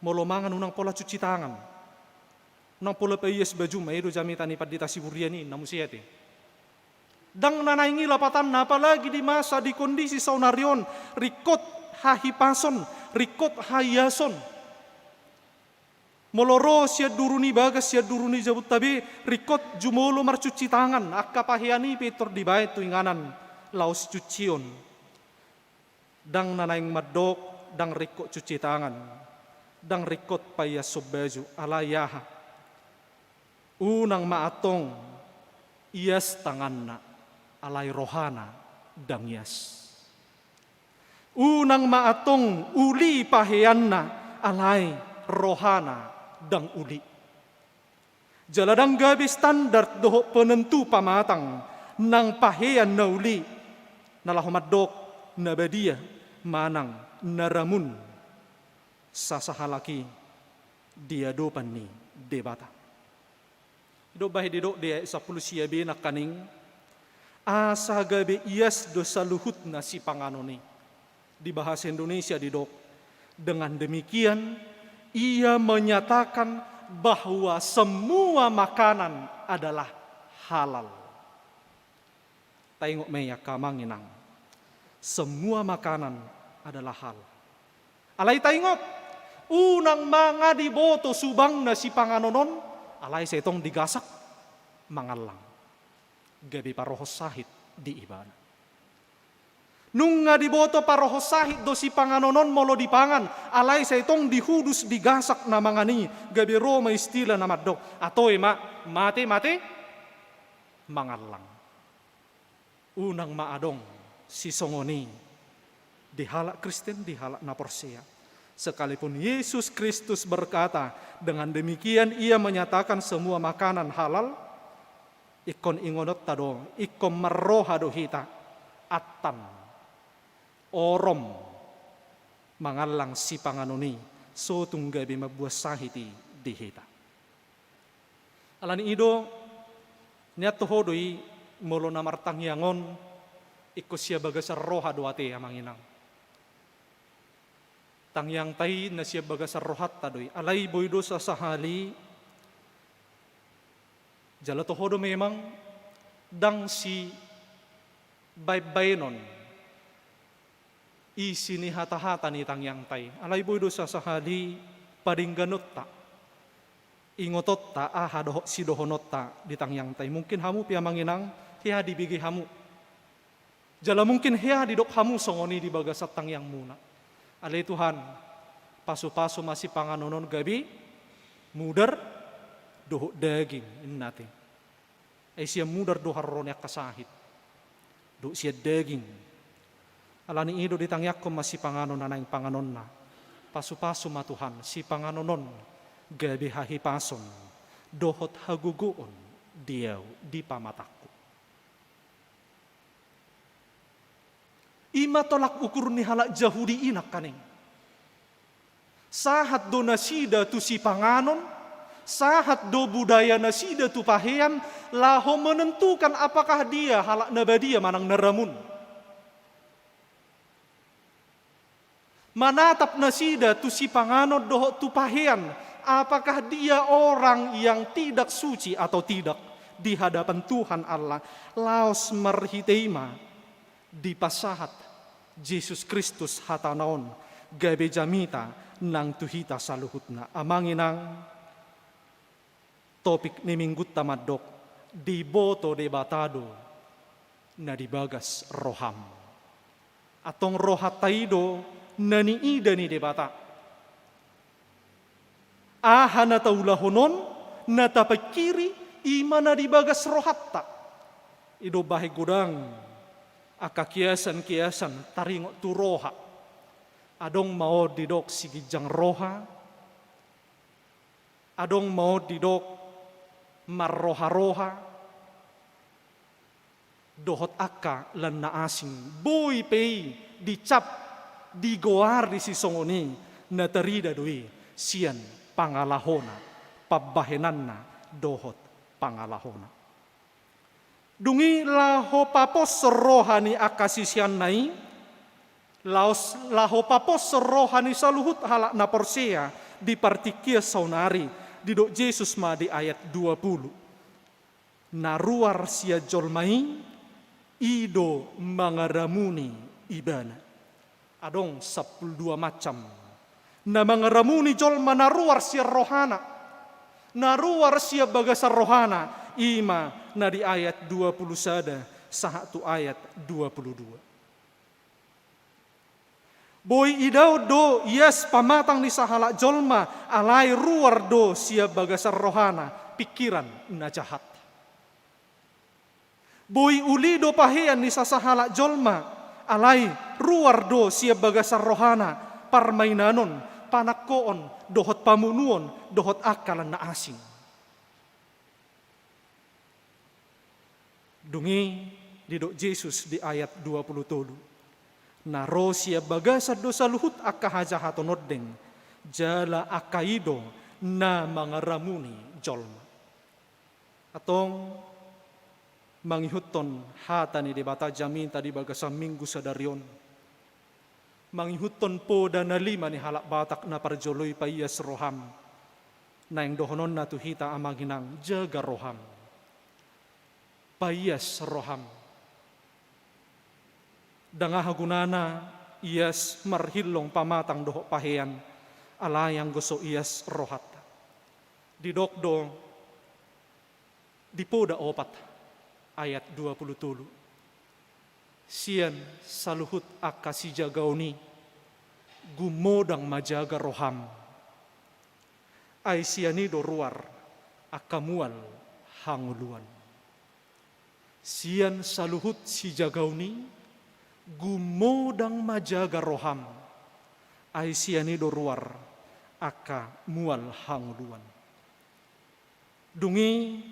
molo mangan unang pola cuci tangan. Unang pola paias baju maido jami tani padita siburiani namusiate. Dang nanaingi lapatan apalagi di masa di kondisi saunarion, rikot hahipason, rikot hayason. Moloro sia duruni bagas sia duruni jabut tabe rikot jumolo marcuci tangan akka pahiani petor dibayat tu inganan laos cucion. Dang nanaing madok dang rikot cuci tangan dang rikot payas sobaju alayaha unang maatong ias tanganna alay rohana dang ias unang maatong uli pahianna alay rohana dang uli. Jaladang gabi standar doho penentu pamatang nang pahean na uli nalahomadok nabadia manang naramun sasahalaki diadopan ni debata. Do bahe didok dia 10 siabe na kaning asa gabi ias dosa luhut na si panganoni. Di bahasa Indonesia didok. Dengan demikian ia menyatakan bahwa semua makanan adalah halal. Tengok meya kamanginang. Semua makanan adalah halal. Alay tengok. Unang mga diboto subang na si panganonon. Alay setong digasak. Mangalang. Gabi parohos sahit di ibadah. Nung nga diboto parohos sahit do si panganonon molo dipangan, alay sa itong dihudus digasak na mga ni, gabi Roma istila na madok. Atoy mate, mangalang. unang maadong si songoni di halak Kristen di halak Naporsea. Sekalipun Yesus Kristus berkata, dengan demikian ia menyatakan semua makanan halal, ikon ingonot tado, ikon meroha dohita, atan, orom, mangalang si panganoni, so tunggabi mabuah sahiti dihita. Alani ido, niat tohodoi, molo namartang yangon, ikut siya bagasar roha doate amang inang. Tangyang tay na siya bagasar rohat tadoy. Alay boydo sa sahali. Jala tohodo memang dang si baybaynon. Isi ni hata-hata ni tangyang tay. Alay boydo sa sahali padingganot ta. Ingotot ta si dohonot ta di tangyang tay. Mungkin hamu pia manginang hiya dibigi hamu. Jala mungkin hiya didok hamu songoni di bagasat tangyang muna. Alay Tuhan, paso-paso masih panganonon gabi, mudar, doh daging natin. Ay siya mudar dohar ronyak kasahit. Do siya daging. Alani ido ditangyak ko masih panganon na naing panganon na. Paso-paso matuhan, si panganonon, gabi hahipason, dohot haguguon, diyaw di pamatakko. Ima tolak ukur ni halak Jahudi inak kaning. Sahat do nasida tu si panganon, sahat do budaya nasida tu pahean, laho menentukan apakah dia halak nabadia manang naramun. Manatap nasida tu si panganon doho tu pahean, apakah dia orang yang tidak suci atau tidak di hadapan Tuhan Allah. Laos marhiteima di pasahat Yesus Kristus hatanaon gabe jamita nang tuhita saluhutna. Amanginang topik ni minggut tamadok di boto debatado na dibagas roham. Atong rohataido na niida ni debata. Aha na taulahonon na tapakiri ima na dibagas rohatta. Ido bahe gudang aka kiasan-kiasan taringok tu roha. Adong mau didok sigijang roha. Adong mau didok marroha-roha. Dohot aka lan na asing. Boy pei dicap digoar di sisongoni na terida doi sian pangalahona pabahenanna dohot pangalahona. Dungi laho papos rohani akasisian nai, laho papos rohani saluhut halak Naporsea di partikia saunari di dok Yesus ma di ayat 20. Naruar sia jolmai ido mangaramuni ibana. Adong 12 macam. Na mangaramuni jolma naruar sia rohana. Naruar sia bagasar rohana. Ima na di ayat 20 sada sahatu ayat 22. Boy idau do yes pamatang ni sahala jolma alai ruar do sia bagasar rohana pikiran na jahat. Boy uli do pahean ni sahala jolma alai ruar do sia bagasar rohana parmainanon panakkoon dohot pamunuon dohot akalan na asing. Dungi didok Yesus di ayat 27. Naro siya bagasad dosa luhut akahajahato noddeng jala akaido na mangaramuni jolma. Atong mangihutton hata ni debata jamin tadi bagasa minggu sadarion. Mangihutton po dana lima ni halak batak na parjoloy paiyas roham. Na yang dohonon na tuhita amaginang jaga roham. Paiyas roham. Dangahagunana iyas marhilong pamatang doho pahean alayang gusto iyas rohat. Didokdo dipoda 4 ayat 27. Sian saluhut akasi jagauni gumodang majaga roham. Ay sianido ruar akamual hanguluan. sian saluhut si jagauni, gumodang majaga roham, ay siani doruar, aka mual hanguluan. Dungi,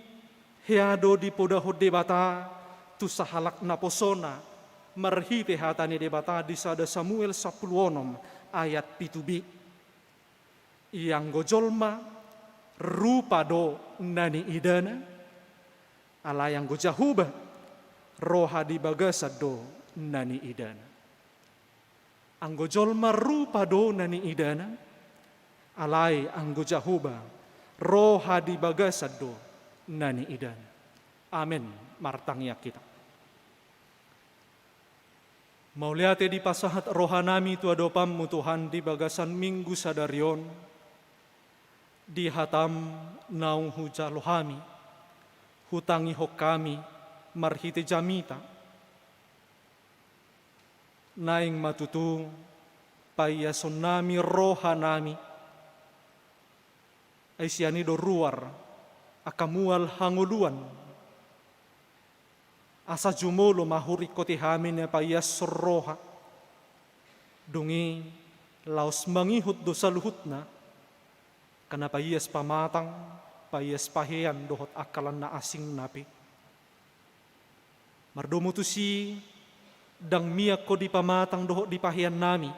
heado di podahod debata, tu sahalak naposona, marhite hatani debata di sada Samuel 10 ayat 7b. Yang gojolma, rupa do nani idana, ala yang gojahuba, roha di bagasad do nani idana. Anggo jolma rupa do nani idana, alai anggo jahuba, roha di bagasad do nani idana. Amin, martangya kita. Mauliate di pasahat rohanami tu adopam mutuhan di bagasan minggu sadarion, di hatam naung hujalohami, hutangi hokami, marhite jamita, naing matutu payason nami rohanami, ay siani do ruar, akamual hanguluan, asa jumolo mahuri kotihamin ya payas roha, dungi laos mangihut do saluhutna, kana payas pamatang, payas pahean dohot akalan na asing napi. Mardomo tu si dang miyak ko di pamatang dohot di pahean nami,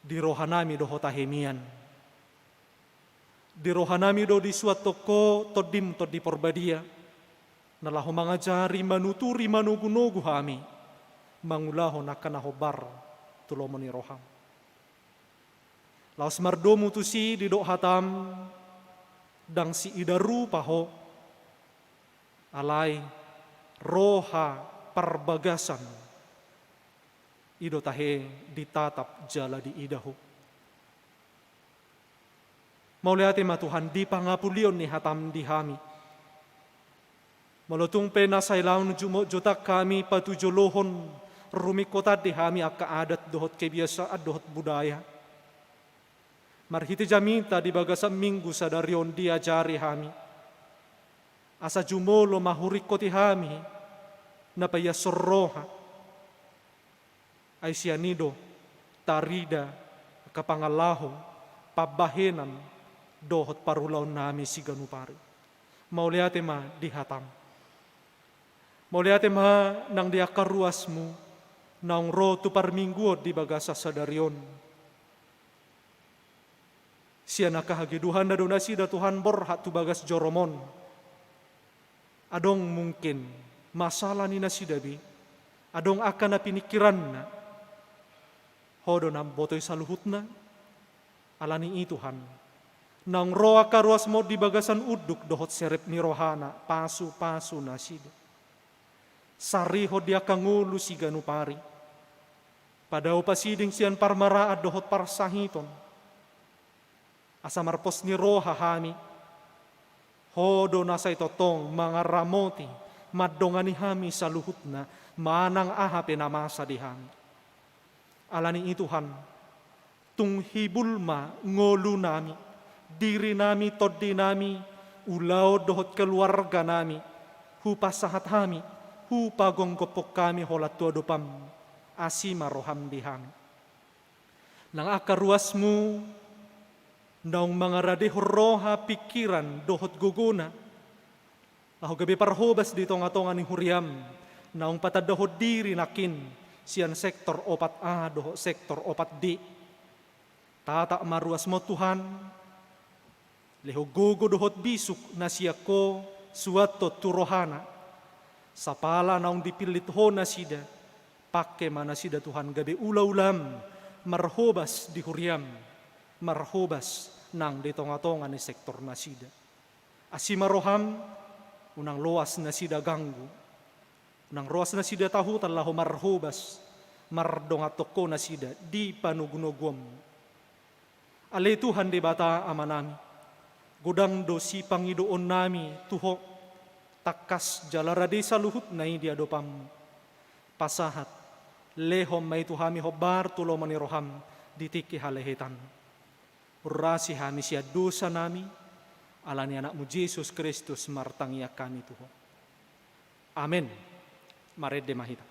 di rohanami dohot ahemian. Di rohanami do di suatu ko todim to di porbadia, nalahu mangajari manuturi manugu-nugu hami, mangulaho nakanahobar tulomoni roham. Laos mardomu tu si di dok hatam, dang si idaru paho, alai roha perbagasan, ido tahe ditatap jala di idahu. Mauliate matuhan di pangapulion ni hatam di hami. Malotung pena sailaun jumo jotak kami patujolohon rumikotad di hami akka adat dohot kebiasaan dohot budaya. Marhiti jamita di bagasan minggu sadarion diajari hami. Asa jumolo mahurikoti hami napaya sorroha. Ay sianido tarida kapangalaho pabahenan dohot parulaw nami si ganupari. Mauliate ma dihatam. Mauliate ma nang diakaruasmu naung ro tu parmingguod di bagasa sadarion. Siya nakahagiduhan na donasi da Tuhan borhat tu bagas joromon. Adong mungkin masalah ni nasidabi, adong akan na pinikiran na, hodo na botoy saluhut na, alani ituhan. Nang roa karuas mo di bagasan uduk dohot serep ni rohana, pasu-pasu nasida. Sariho dia kangulu si ganupari. Padao pasiding siyan parmaraad dohot parsahiton. Asa marpos ni roha hami, hodo nasa itotong mga ramoti, madongani hami sa luhut na, manang ahape na masa di hami. Alani ituhan, tunghibulma ngolu nami, diri nami toddi nami, ulaw dohot keluarga nami, hupasahat hami, hupagong kopok kami holat tuadupam, asima roham di hami. Nang akaruasmu, naung mga radeh roha pikiran dohot guguna. Ako gabi parhobas dito nga tonga ni huriam. Naung patadahod diri nakin siyan sektor 4A dohot sektor 4D. Tata maruas mo Tuhan. Leho gugo dohot bisuk na siya ko suato turohana. Sa pala naung dipilit ho na sida. Pakke mana sida Tuhan gabi ula-ulam. Marhobas di huriam. Marhobas nang ditonga-tonga ni sektor nasida. Asima roham, unang luas nasida ganggu. Unang luas nasida tahu talahu marhobas, mardongatoko nasida di panugunogom. Ale Tuhan di bata amanami, godang dosi pangidoon nami tuho, takas jalarade sa luhut na dia dopam. Pasahat, lehom may tuhami hobar tulo mani roham, ditiki halehetan. Urasi hami siya dosa nami, alani anakmu Yesus Kristus martangya kami Tuhan. Amin. Marede mahita.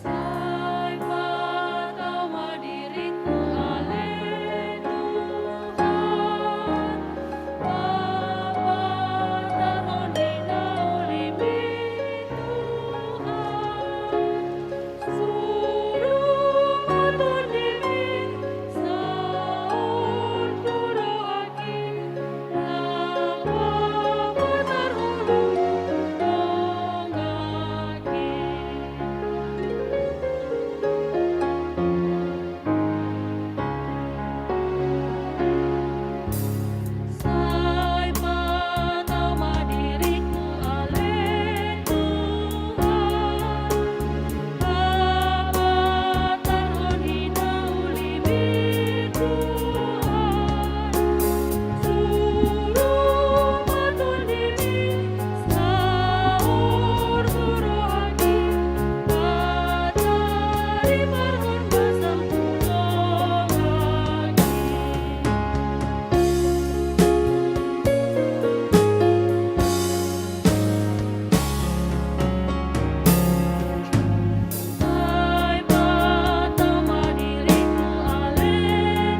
Sai patau madiriku ale Tuhan, Bapa terhoni naulimi Tuhan, suruh matulimi saur turoaki, lapa terhulu dongaki. Sai patau madiriku ale Tuhan, Bapa terhoni naulimi Tuhan, suruh matulimi saur turoaki, patari marhon basam dongaki. Sai patau madiriku ale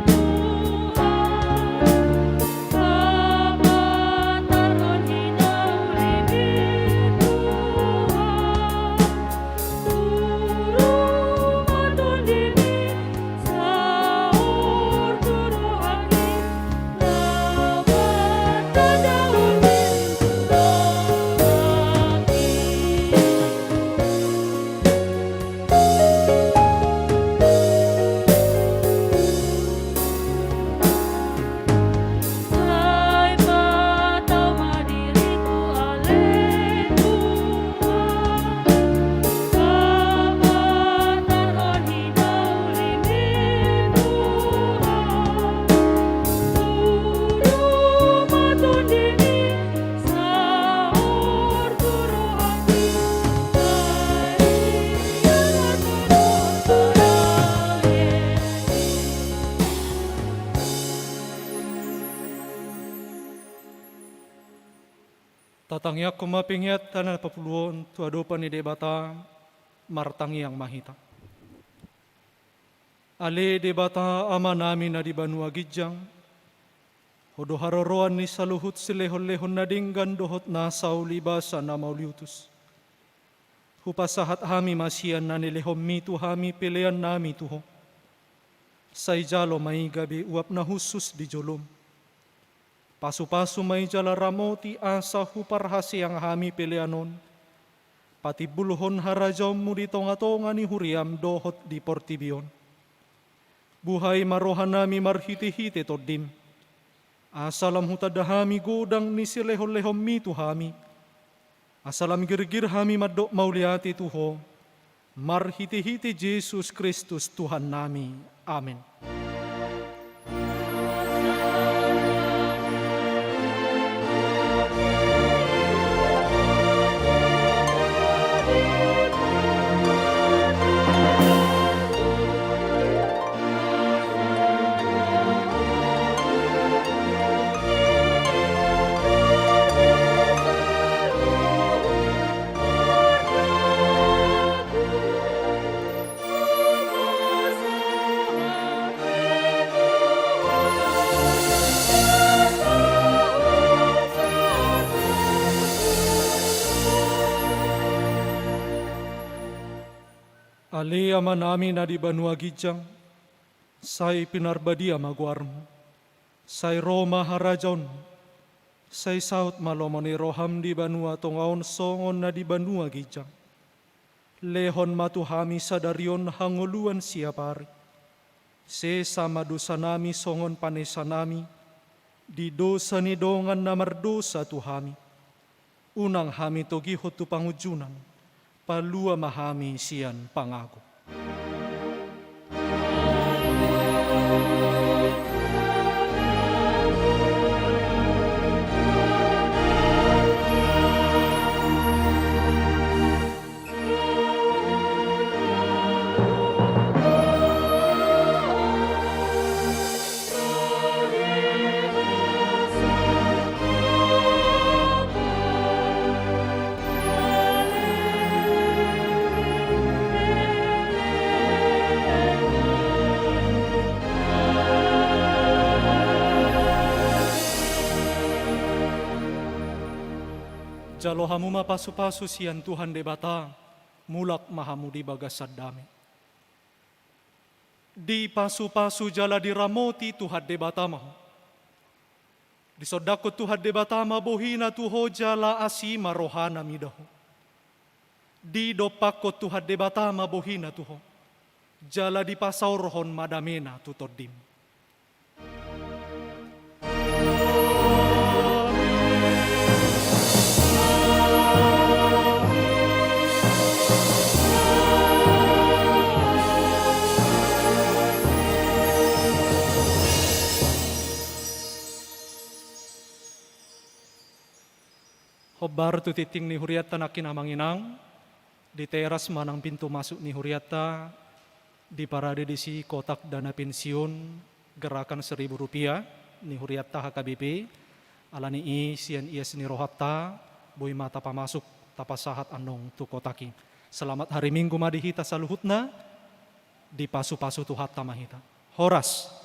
Tuhan, Bapa terhoni naulimi Tuhan, suruh matulimi saur turoaki, labat tadaulmi dongaki. Sai patau madiriku ale Tuhan, Bapa terhoni naulimi Tuhan, suruh matulimi saur turoaki, Tatangya kumapingyat tanan papuluon tu adopan ni debata martangi yang mahita. Ale debata ama namin na di Banua Gijang, hodo haroroan ni saluhut silehon-lehon na dinggan dohot na saulibasa na mauliutus. Hupasahat hami masian na nilehom mitu hami pilihan nami tuho. Say jalo may gabi uap na husus di jolom. Pasu-pasu may jala ramoti asa huparhasi ang hami pilianon. Pati buluhon harajaw mo di tonga-tonga ni huriam dohot di portibion. Buhay marohan nami marhiti-hiti todim. Asalam hutadahami godang ni silehon-lehom mitu hami. Asalam girgir hami madok mauliati tuho. Marhiti-hiti Jesus Kristus Tuhan nami. Amin. Ali ama nami na di Banua Gijang, say pinarbadia maguarmo, say Roma harajon, say saut malomoni roham di Banua tongaon songon na di Banua Gijang. Lehon matuhami sadarion hanguluan siapari, se sama dosa nami songon panesa nami, di dosa ni dongan na mardosa tuhami. Unang hami togihot tu pangujunan, palua mahami sian pangago. Jalo hamu mapasu-pasu sian Tuhan debata, mulak mahamu di bagasad dami. Di pasu-pasu jala diramoti Tuhan debata mahu. Di sodako Tuhan debata bohina tuho jala asima rohana midahu. Di dopako Tuhan debata bohina tuho. Jala di pasau rohon madamena tutodim. Hobar tu titing ni huriata nakin amang inang, di teras manang pintu masuk ni huriata, di parade di si kotak dana pensiun, gerakan Rp1.000, ni huriata HKBP, alani i sian ies ni rohatta, boy mata pamasuk, tapasahat anong tu kotaki. Selamat hari Minggu madihita saluhutna, di pasu-pasu tu hatta mahita. Horas.